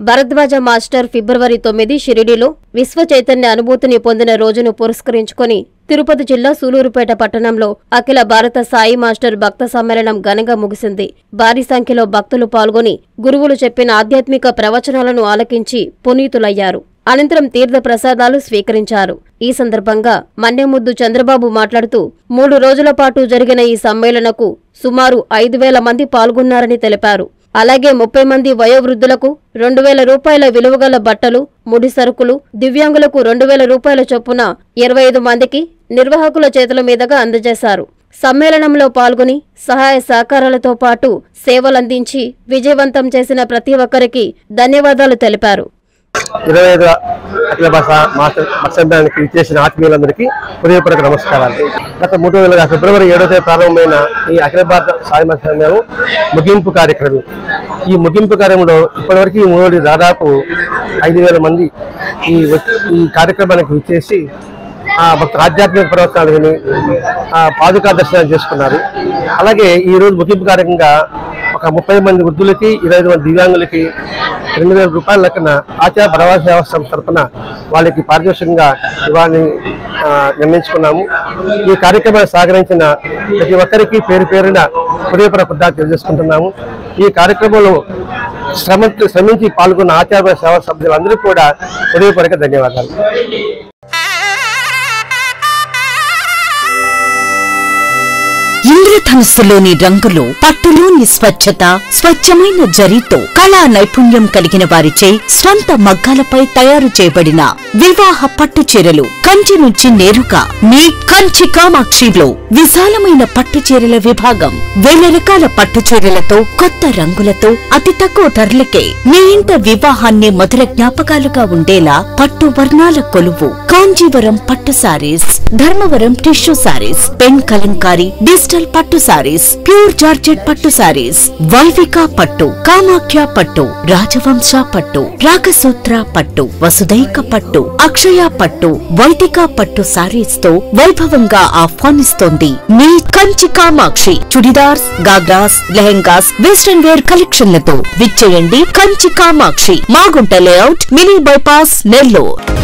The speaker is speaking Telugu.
భరద్వాజ మాస్టర్ ఫిబ్రవరి 9 షిరిడీలో విశ్వ చైతన్య అనుభూతిని పొందిన రోజును పురస్కరించుకుని తిరుపతి జిల్లా సూలూరుపేట పట్టణంలో అఖిల భారత సాయి మాస్టర్ భక్త సమ్మేళనం ఘనంగా ముగిసింది. భారీ సంఖ్యలో భక్తులు పాల్గొని గురువులు చెప్పిన ఆధ్యాత్మిక ప్రవచనాలను ఆలకించి పునీతులయ్యారు. అనంతరం తీర్థ ప్రసాదాలు స్వీకరించారు. ఈ సందర్భంగా మన్నెముద్దు చంద్రబాబు మాట్లాడుతూ 3 రోజుల పాటు జరిగిన ఈ సమ్మేళనకు సుమారు 5,000 మంది పాల్గొన్నారని తెలిపారు. అలాగే 30 మంది వయోవృద్ధులకు 2,000 రూపాయల విలువగల బట్టలు, ముడి సరుకులు, దివ్యాంగులకు 2,000 రూపాయల చొప్పున 25 మందికి నిర్వాహకుల చేతుల మీదుగా అందజేశారు. సమ్మేళనంలో పాల్గొని సహాయ సహకారాలతో పాటు సేవలందించి విజయవంతం చేసిన ప్రతి ఒక్కరికి ధన్యవాదాలు తెలిపారు. 25వ అఖిల భారత మాస్టర్ భక్త సమ్మేళనానికి ఇచ్చేసిన ఆత్మీయులందరికీ హృదయపూర్వక నమస్కారాలు. గత 3 రోజులుగా ఫిబ్రవరి 7వ తేదీ ప్రారంభమైన ఈ అఖిల భారత సాయి మాస్టర్ సమ్మేళనం ముగింపు కార్యక్రమం. ఈ ముగింపు కార్యక్రమంలో ఇప్పటివరకు ఈ 3 రోజులు దాదాపు 5,000 మంది ఈ కార్యక్రమానికి ఇచ్చేసి భక్తుల ఆధ్యాత్మిక ప్రవచనాలు విని పాదుకా దర్శనాలు చేసుకున్నారు. అలాగే ఈ రోజు ముగింపు కార్యక్రమంగా ఒక 30 మంది వృద్ధులకి 25 మంది దివ్యాంగులకి 2,000 రూపాయల లెక్కన ఆచార్య భరవాస సేవా సంస్థ తరఫున వాళ్ళకి పారితోషికంగా ఇవ్వాలని నిర్ణయించుకున్నాము. ఈ కార్యక్రమాన్ని సహకరించిన ప్రతి ఒక్కరికి పేరు పేరున హృదయపూర్వక కృతజ్ఞతలు తెలియజేసుకుంటున్నాము. ఈ కార్యక్రమంలో శ్రమించి పాల్గొన్న ఆచార్య సేవా సభ్యులందరికీ కూడా హృదయపూర్వక ధన్యవాదాలు. ఇంద్రధనుస్సులోని రంగులు, పట్టులోని స్వచ్ఛత, స్వచ్ఛమైన జరీతో కళా నైపుణ్యం కలిగిన వారిచే స్వంత మగ్గాలపై తయారు చేయబడిన వివాహ పట్టు చీరలు కంచి నుంచి నేరుగా మీ కంచి కామాక్షిలో విశాలమైన పట్టు చీరల విభాగం. 1000 రకాల పట్టు చీరలతో కొత్త రంగులతో అతి తక్కువ ధరలకే మీ ఇంట వివాహాన్ని మధుర జ్ఞాపకాలుగా ఉండేలా పట్టు వర్ణాల కొలువు కాంజీవరం పట్టు saris, Dharmavaram tissue saris, pen Kalamkari, digital పట్టు సారీస్, ప్యూర్ జార్జెట్ పట్టు సారీస్, వైవిక పట్టు, కామాఖ్య పట్టు, రాజవంశ పట్టు, రాగసూత్ర పట్టు, వసుదైక పట్టు, అక్షయ పట్టు, వైదిక పట్టు సారీస్ తో వైభవంగా ఆహ్వానిస్తోంది మీ కంచి కామాక్షి. చుడిదార్స్, గాగ్రాస్, లెహెంగాస్, వెస్టర్న్ వేర్ కలెక్షన్లతో విచ్చేయండి Kanchi Kamakshi, Magunta layout, mini bypass, Nellore.